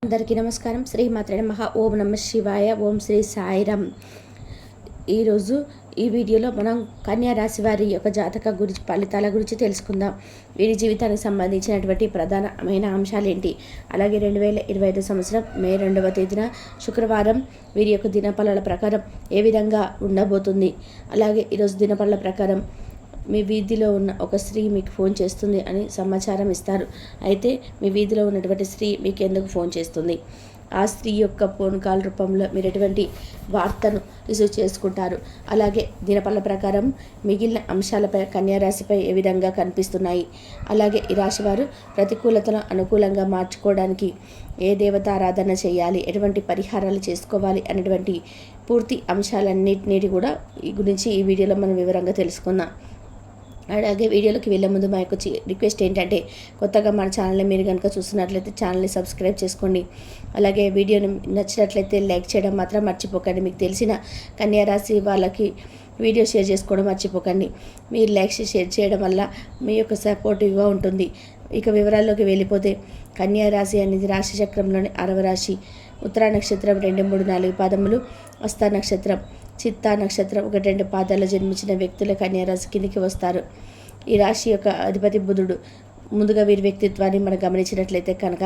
అందరికీ నమస్కారం. శ్రీ మాత్రే నమః. ఓం నమః శివాయ. ఓం శ్రీ సాయిరామ్. ఈరోజు ఈ వీడియోలో మనం కన్యా రాశి వారి యొక్క జాతక గురించి ఫలితాల గురించి తెలుసుకుందాం. వీరి జీవితానికి సంబంధించినటువంటి ప్రధానమైన అంశాలు ఏంటి, అలాగే 2025 సంవత్సరం మే 2వ తేదీన శుక్రవారం వీరి యొక్క దినఫలాల ప్రకారం ఏ విధంగా ఉండబోతుంది. అలాగే ఈరోజు దినఫలాల ప్రకారం మీ వీధిలో ఉన్న ఒక స్త్రీ మీకు ఫోన్ చేస్తుంది అని సమాచారం ఇస్తారు. అయితే మీ వీధిలో ఉన్నటువంటి స్త్రీ మీకు ఎందుకు ఫోన్ చేస్తుంది, ఆ స్త్రీ యొక్క ఫోన్ కాల్ రూపంలో మీరు ఎటువంటి వార్తను రిసీవ్ చేసుకుంటారు, అలాగే దినఫల ప్రకారం మిగిలిన అంశాలపై కన్యారాశిపై ఏ విధంగా కనిపిస్తున్నాయి, అలాగే ఈ రాశివారు ప్రతికూలతను అనుకూలంగా మార్చుకోవడానికి ఏ దేవత ఆరాధన చేయాలి, ఎటువంటి పరిహారాలు చేసుకోవాలి అనేటువంటి పూర్తి అంశాలన్నింటినీ కూడా ఈ గురించి ఈ వీడియోలో మనం వివరంగా తెలుసుకుందాం. అలాగే వీడియోలోకి వెళ్ళే ముందు మా యొక్క రిక్వెస్ట్ ఏంటంటే, కొత్తగా మన ఛానల్ని మీరు కనుక చూస్తున్నట్లయితే ఛానల్ని సబ్స్క్రైబ్ చేసుకోండి. అలాగే వీడియోని నచ్చినట్లయితే లైక్ చేయడం మాత్రం మర్చిపోకండి. మీకు తెలిసిన కన్యారాశి వాళ్ళకి వీడియో షేర్ చేసుకోవడం మర్చిపోకండి. మీరు లైక్ షేర్ చేయడం వల్ల మీ యొక్క సపోర్టివ్గా ఉంటుంది. ఇక వివరాల్లోకి వెళ్ళిపోతే, కన్యారాశి అనేది రాశి చక్రంలోని 6వ రాశి. ఉత్తరా నక్షత్రం 2, 3, 4 పాదములు, హస్త నక్షత్రం, చిత్తా నక్షత్రం 1, 2 పాదాల్లో జన్మించిన వ్యక్తుల కన్యారాశి కిందికి వస్తారు. ఈ రాశి యొక్క అధిపతి బుధుడు. ముందుగా వీరి వ్యక్తిత్వాన్ని మనం గమనించినట్లయితే కనుక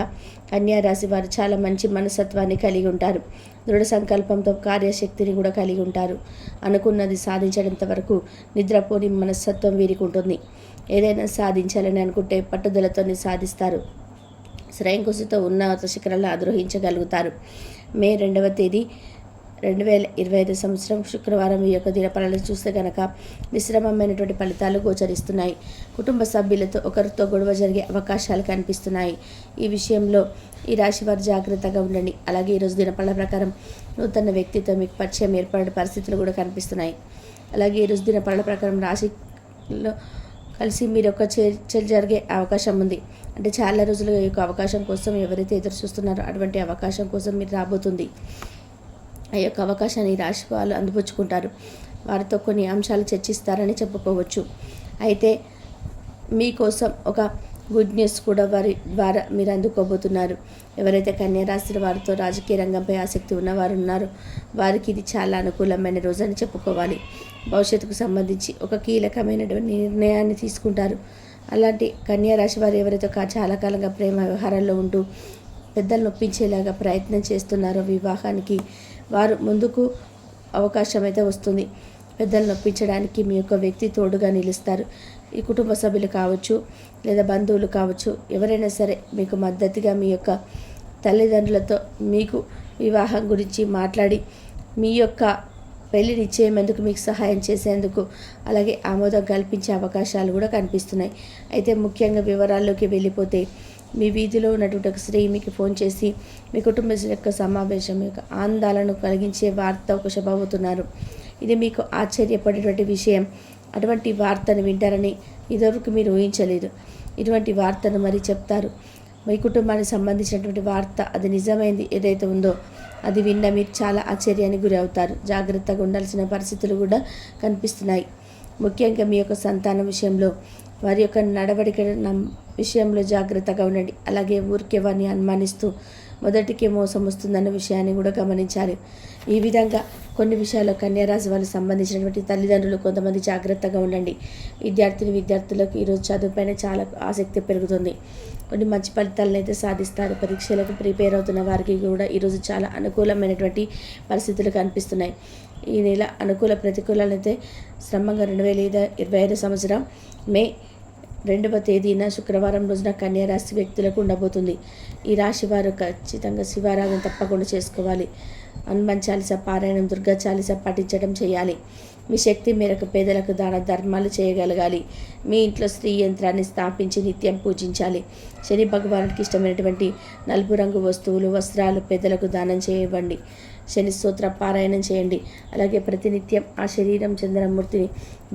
కన్యారాశి వారు చాలా మంచి మనస్తత్వాన్ని కలిగి ఉంటారు. దృఢ సంకల్పంతో కార్యశక్తిని కూడా కలిగి ఉంటారు. అనుకున్నది సాధించేంత వరకు నిద్రపోని మనస్తత్వం వీరికి ఉంటుంది. ఏదైనా సాధించాలని అనుకుంటే పట్టుదలతో సాధిస్తారు. శ్రేయం కృషితో ఉన్నత శిఖరాలను అధిరోహించగలుగుతారు. మే 2వ తేదీ 2025 సంవత్సరం శుక్రవారం ఈ యొక్క దినఫలాలను చూస్తే కనుక మిశ్రమమైనటువంటి ఫలితాలు గోచరిస్తున్నాయి. కుటుంబ సభ్యులతో ఒకరితో గొడవ జరిగే అవకాశాలు కనిపిస్తున్నాయి. ఈ విషయంలో ఈ రాశి వారు జాగ్రత్తగా ఉండండి. అలాగే ఈరోజు దినఫలాల ప్రకారం నూతన వ్యక్తితో మీకు పరిచయం ఏర్పడే పరిస్థితులు కూడా కనిపిస్తున్నాయి. అలాగే ఈరోజు దినఫలాల ప్రకారం రాశిలో కలిసి మీరు ఒక చర్చలు జరిగే అవకాశం ఉంది. అంటే చాలా రోజులుగా ఈ యొక్క అవకాశం కోసం ఎవరైతే ఎదురు చూస్తున్నారో అటువంటి అవకాశం కోసం మీరు రాబోతుంది. ఆ యొక్క అవకాశాన్ని రాశి వాళ్ళు అందిపుచ్చుకుంటారు. వారితో కొన్ని అంశాలు చర్చిస్తారని చెప్పుకోవచ్చు. అయితే మీకోసం ఒక గుడ్ న్యూస్ కూడా వారి ద్వారా మీరు అందుకోబోతున్నారు. ఎవరైతే కన్యారాశి వారితో రాజకీయ రంగంపై ఆసక్తి ఉన్నవారు ఉన్నారో వారికి ఇది చాలా అనుకూలమైన రోజు అని చెప్పుకోవాలి. భవిష్యత్తుకు సంబంధించి ఒక కీలకమైనటువంటి నిర్ణయాన్ని తీసుకుంటారు. అలాంటి కన్యారాశి వారు ఎవరైతే చాలా కాలంగా ప్రేమ వ్యవహారాల్లో ఉంటూ పెద్దలు నొప్పించేలాగా ప్రయత్నం చేస్తున్నారో వివాహానికి, వారు ముందుకు అవకాశం అయితే వస్తుంది. పెద్దలు నొప్పించడానికి మీ యొక్క వ్యక్తి తోడుగా నిలుస్తారు. ఈ కుటుంబ సభ్యులు కావచ్చు, లేదా బంధువులు కావచ్చు, ఎవరైనా సరే మీకు మద్దతుగా మీ యొక్క తల్లిదండ్రులతో మీకు వివాహం గురించి మాట్లాడి మీ యొక్క పెళ్లి నిశ్చయమేందుకు మీకు సహాయం చేసేందుకు, అలాగే ఆమోదం కల్పించే అవకాశాలు కూడా కనిపిస్తున్నాయి. అయితే ముఖ్యంగా వివరాల్లోకి వెళ్ళిపోతే, మీ వీధిలో ఉన్నటువంటి ఒక స్త్రీ మీకు ఫోన్ చేసి మీ కుటుంబ యొక్క సమావేశం యొక్క ఆనందాలను కలిగించే వార్త ఒక శుభవుతున్నారు. ఇది మీకు ఆశ్చర్యపడేటువంటి విషయం. అటువంటి వార్తను వింటారని ఇదివరకు మీరు ఊహించలేదు. ఇటువంటి వార్తను మరి చెప్తారు. మీ కుటుంబానికి సంబంధించినటువంటి వార్త, అది నిజమైంది ఏదైతే ఉందో అది విన్న మీరు చాలా ఆశ్చర్యానికి గురి అవుతారు. జాగ్రత్తగా ఉండాల్సిన పరిస్థితులు కూడా కనిపిస్తున్నాయి. ముఖ్యంగా మీ యొక్క సంతానం విషయంలో, వారి యొక్క నడవడిక విషయంలో జాగ్రత్తగా ఉండండి. అలాగే ఊరికే వారిని అనుమానిస్తూ మొదటికే మోసం వస్తుందన్న విషయాన్ని కూడా గమనించాలి. ఈ విధంగా కొన్ని విషయాల్లో కన్యారాశి వాళ్ళకి సంబంధించినటువంటి తల్లిదండ్రులు కొంతమంది జాగ్రత్తగా ఉండండి. విద్యార్థులకు ఈరోజు చదువుపైన చాలా ఆసక్తి పెరుగుతుంది. కొన్ని మంచి ఫలితాలను అయితే సాధిస్తారు. పరీక్షలకు ప్రిపేర్ అవుతున్న వారికి కూడా ఈరోజు చాలా అనుకూలమైనటువంటి పరిస్థితులు కనిపిస్తున్నాయి. ఈ నెల అనుకూల ప్రతికూలాలు అయితే శ్రమంగా 2025 సంవత్సరం మే 2వ తేదీన శుక్రవారం రోజున కన్యారాశి వ్యక్తులకు ఉండబోతుంది. ఈ రాశి వారు ఖచ్చితంగా శివారాధన తప్పకుండా చేసుకోవాలి. హనుమాన్ చాలీసా పారాయణం, దుర్గా చాలీసా పఠించడం చేయాలి. మీ శక్తి మేరకు పేదలకు దాన ధర్మాలు చేయగలగాలి. మీ ఇంట్లో స్త్రీ యంత్రాన్ని స్థాపించి నిత్యం పూజించాలి. శని భగవానుడికి ఇష్టమైనటువంటి నలుపు రంగు వస్తువులు, వస్త్రాలు పేదలకు దానం చేయవండి. శని స్తోత్ర పారాయణం చేయండి. అలాగే ప్రతినిత్యం ఆ శరీరం చంద్రమూర్తిని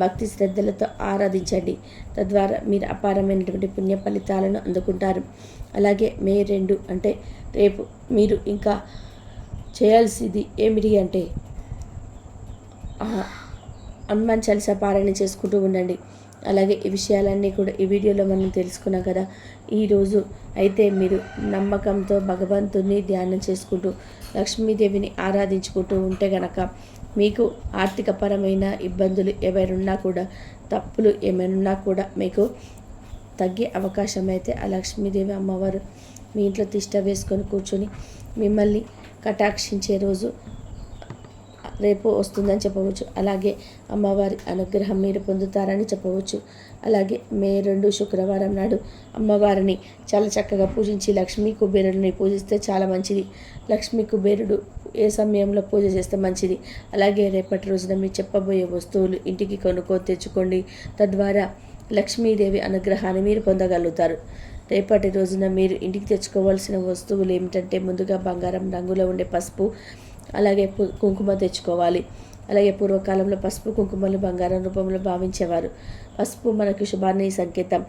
భక్తి శ్రద్ధలతో ఆరాధించండి. తద్వారా మీరు అపారమైనటువంటి పుణ్య ఫలితాలను అందుకుంటారు. అలాగే మే 2 అంటే రేపు మీరు ఇంకా చేయాల్సింది ఏమిటి అంటే హనుమాన్ చాలీసా పారాయణ చేసుకుంటూ ఉండండి. అలాగే ఈ విషయాలన్నీ కూడా ఈ వీడియోలో మనం తెలుసుకున్నాం కదా. ఈరోజు అయితే మీరు నమ్మకంతో భగవంతుని ధ్యానం చేసుకుంటూ లక్ష్మీదేవిని ఆరాధించుకుంటూ ఉంటే గనక మీకు ఆర్థికపరమైన ఇబ్బందులు ఏమైనా కూడా, తప్పులు ఏమైనా కూడా మీకు తగ్గే అవకాశం అయితే ఆ లక్ష్మీదేవి అమ్మవారు మీ ఇంట్లో తిష్ట వేసుకొని కూర్చొని మిమ్మల్ని కటాక్షించే రోజు రేపు వస్తుందని చెప్పవచ్చు. అలాగే అమ్మవారి అనుగ్రహం మీరు పొందుతారని చెప్పవచ్చు. అలాగే మే 2 శుక్రవారం నాడు అమ్మవారిని చాలా చక్కగా పూజించి లక్ష్మీ కుబేరుడిని పూజిస్తే చాలా మంచిది. లక్ష్మీ కుబేరుడు ఏ సమయంలో పూజ చేస్తే మంచిది. అలాగే రేపటి రోజున మీరు చెప్పబోయే వస్తువులు ఇంటికి కొనుక్కొని తెచ్చుకోండి. తద్వారా లక్ష్మీదేవి అనుగ్రహాన్ని మీరు పొందగలుగుతారు. రేపటి రోజున మీరు ఇంటికి తెచ్చుకోవాల్సిన వస్తువులు ఏమిటంటే ముందుగా బంగారం రంగులో ఉండే పసుపు, అలాగే కుంకుమ తెచ్చుకోవాలి. అలాగే పూర్వకాలంలో పసుపు కుంకుమలు బంగారం రూపంలో భావించేవారు. పసుపు మనకు శుభాన్ని సంకేతం.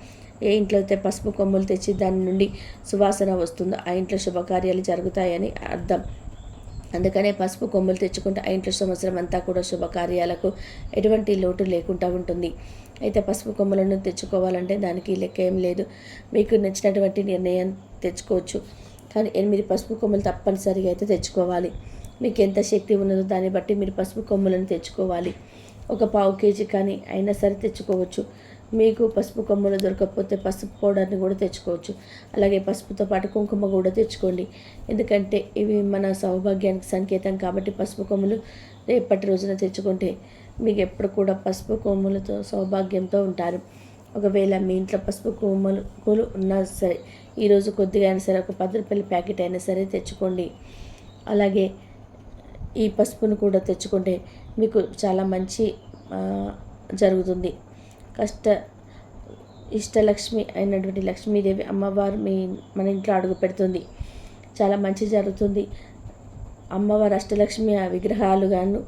ఏ ఇంట్లో అయితే పసుపు కొమ్ములు తెచ్చి దాని నుండి సువాసన వస్తుందో ఆ ఇంట్లో శుభకార్యాలు జరుగుతాయని అర్థం. అందుకనే పసుపు కొమ్ములు తెచ్చుకుంటే ఆ ఇంట్లో సంవత్సరం అంతా కూడా శుభకార్యాలకు ఎటువంటి లోటు లేకుండా ఉంటుంది. అయితే పసుపు కొమ్ములను తెచ్చుకోవాలంటే దానికి లెక్క ఏం లేదు. మీకు నచ్చినటువంటి నిర్ణయం తెచ్చుకోవచ్చు. కానీ 8 పసుపు కొమ్ములు తప్పనిసరిగా అయితే తెచ్చుకోవాలి. మీకు ఎంత శక్తి ఉన్నదో దాన్ని బట్టి మీరు పసుపు కొమ్ములను తెచ్చుకోవాలి. ఒక 1/4 కేజీ కానీ అయినా సరే తెచ్చుకోవచ్చు. మీకు పసుపు కొమ్ములు దొరకకపోతే పసుపు పౌడర్ని కూడా తెచ్చుకోవచ్చు. అలాగే పసుపుతో పాటు కుంకుమ కూడా తెచ్చుకోండి. ఎందుకంటే ఇవి మన సౌభాగ్యానికి సంకేతం కాబట్టి పసుపు కొమ్ములు రేపటి రోజున తెచ్చుకుంటే మీకు ఎప్పుడు కూడా పసుపు కొమ్ములతో సౌభాగ్యంతో ఉంటారు. ఒకవేళ మీ ఇంట్లో పసుపు కొమ్ములు ఉన్నా సరే ఈరోజు కొద్దిగా అయినా సరే ఒక 10 రూపాయల ప్యాకెట్ అయినా సరే తెచ్చుకోండి. అలాగే ఈ పసుపును కూడా తెచ్చుకుంటే మీకు చాలా మంచి జరుగుతుంది. ఇష్టలక్ష్మి అయినటువంటి లక్ష్మీదేవి అమ్మవారు మన ఇంట్లో అడుగు పెడుతుంది. చాలా మంచి జరుగుతుంది. అమ్మవారు అష్టలక్ష్మి విగ్రహాలు గాను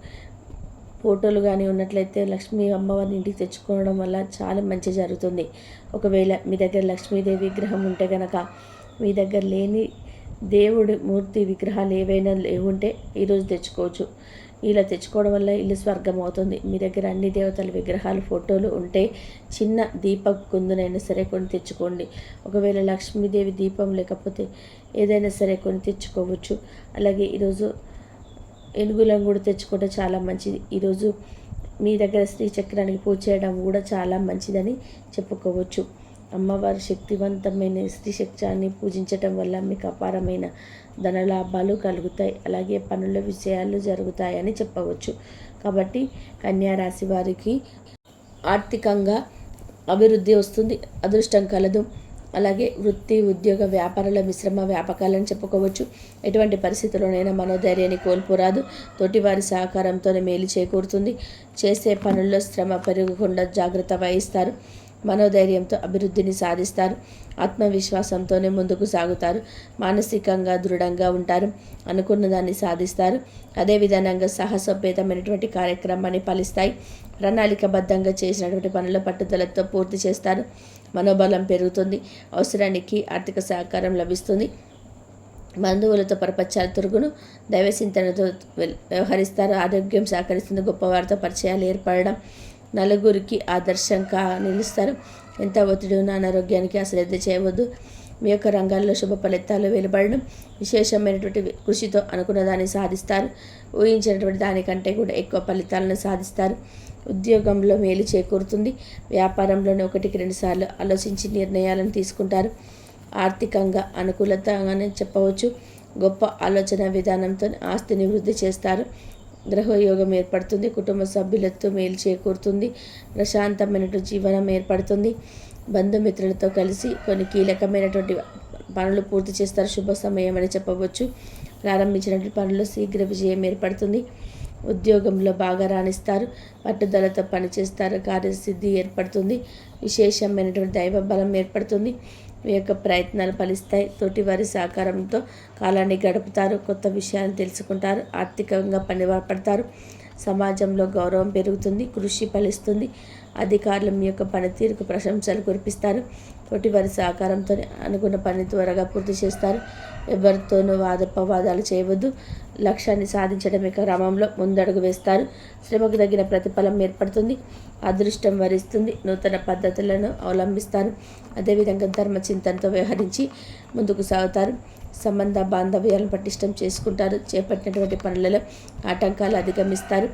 ఫోటోలు కానీ ఉన్నట్లయితే లక్ష్మీ అమ్మవారిని ఇంటికి తెచ్చుకోవడం వల్ల చాలా మంచి జరుగుతుంది. ఒకవేళ మీ దగ్గర లక్ష్మీదేవి విగ్రహం ఉంటే కనుక మీ దగ్గర లేని దేవుడి మూర్తి విగ్రహాలు ఏవైనా ఉంటే ఈరోజు తెచ్చుకోవచ్చు. ఇలా తెచ్చుకోవడం వల్ల ఇల్లు స్వర్గం అవుతుంది. మీ దగ్గర అన్ని దేవతల విగ్రహాలు ఫోటోలు ఉంటే చిన్న దీపం కుందునైనా సరే కొని తెచ్చుకోండి. ఒకవేళ లక్ష్మీదేవి దీపం లేకపోతే ఏదైనా సరే కొని తెచ్చుకోవచ్చు. అలాగే ఈరోజు ఏనుగులను కూడా తెచ్చుకుంటే చాలా మంచిది. ఈరోజు మీ దగ్గర శ్రీచక్రానికి పూజ చేయడం కూడా చాలా మంచిదని చెప్పుకోవచ్చు. అమ్మవారి శక్తివంతమైన శ్రీచక్రాన్ని పూజించటం వల్ల మీకు అపారమైన ధనలాభాలు కలుగుతాయి. అలాగే పనుల విషయాలు జరుగుతాయని చెప్పవచ్చు. కాబట్టి కన్యా రాశి వారికి ఆర్థికంగా అభివృద్ధి వస్తుంది, అదృష్టం కలదు. అలాగే వృత్తి, ఉద్యోగ, వ్యాపారాల మిశ్రమ వ్యాపకాలని చెప్పుకోవచ్చు. ఎటువంటి పరిస్థితుల్లోనైనా మనోధైర్యాన్ని కోల్పోరాదు. తోటివారి సహకారంతోనే మేలు చేకూరుతుంది. చేసే పనుల్లో శ్రమ పెరగకుండా జాగ్రత్త వహిస్తారు. మనోధైర్యంతో అభివృద్ధిని సాధిస్తారు. ఆత్మవిశ్వాసంతోనే ముందుకు సాగుతారు. మానసికంగా దృఢంగా ఉంటారు. అనుకున్న దాన్ని సాధిస్తారు. అదేవిధంగా సాహసోపేతమైనటువంటి కార్యక్రమాన్ని ఫలిస్తాయి. ప్రణాళికబద్ధంగా చేసినటువంటి పనుల పట్టుదలతో పూర్తి చేస్తారు. మనోబలం పెరుగుతుంది. అవసరానికి ఆర్థిక సహకారం లభిస్తుంది. బంధువులతో పరపచ్చాలు తిరుగును. దైవచింతనతో వ్యవహరిస్తారు. ఆరోగ్యం సహకరిస్తుంది. గొప్పవారితో పరిచయాలు ఏర్పడడం, నలుగురికి ఆదర్శంగా నిలుస్తారు. ఎంత ఒత్తిడి ఉన్న అనారోగ్యానికి అశ్రద్ధ చేయవద్దు. మీ యొక్క రంగాల్లో శుభ ఫలితాలు వెలువడడం, విశేషమైనటువంటి కృషితో అనుకున్న దాన్ని సాధిస్తారు. ఊహించినటువంటి దానికంటే కూడా ఎక్కువ ఫలితాలను సాధిస్తారు. ఉద్యోగంలో మేలు చేకూరుతుంది. వ్యాపారంలోనే 1-2 సార్లు ఆలోచించి నిర్ణయాలను తీసుకుంటారు. ఆర్థికంగా అనుకూలతగానే చెప్పవచ్చు. గొప్ప ఆలోచన విధానంతో ఆస్తిని వృద్ధి చేస్తారు. గ్రహయోగం ఏర్పడుతుంది. కుటుంబ సభ్యులతో మేలు చేకూరుతుంది. ప్రశాంతమైనటువంటి జీవనం ఏర్పడుతుంది. బంధుమిత్రులతో కలిసి కొన్ని కీలకమైనటువంటి పనులు పూర్తి చేస్తారు. శుభ సమయం అని చెప్పవచ్చు. ప్రారంభించినటువంటి పనుల్లో శీఘ్ర విజయం ఏర్పడుతుంది. ఉద్యోగంలో బాగా రాణిస్తారు. పట్టుదలతో పనిచేస్తారు. కార్యసిద్ధి ఏర్పడుతుంది. విశేషమైనటువంటి దైవ బలం ఏర్పడుతుంది. మీ యొక్క ప్రయత్నాలు ఫలిస్తాయి. తోటివారి సహకారంతో కాలాన్ని గడుపుతారు. కొత్త విషయాలను తెలుసుకుంటారు. ఆర్థికంగా పనిపడతారు. సమాజంలో గౌరవం పెరుగుతుంది, కృషి ఫలిస్తుంది. అధికారులు మీ యొక్క పనితీరుకు ప్రశంసలు కురిపిస్తారు. తోటి వారి సహకారంతో అనుకున్న పని త్వరగా పూర్తి చేస్తారు. ఎవరితోనూ వాదోపవాదాలు చేయవద్దు. లక్ష్యాన్ని సాధించడమే క్రమంలో ముందడుగు వేస్తారు. శ్రమకు తగిన ప్రతిఫలం ఏర్పడుతుంది. అదృష్టం వరిస్తుంది. నూతన పద్ధతులను అవలంబిస్తారు. అదేవిధంగా ధర్మచింతనతో వ్యవహరించి ముందుకు సాగుతారు. సంబంధ బాంధవ్యాలను పటిష్టం చేసుకుంటారు. చేపట్టినటువంటి పనులలో ఆటంకాలు అధిగమిస్తారు.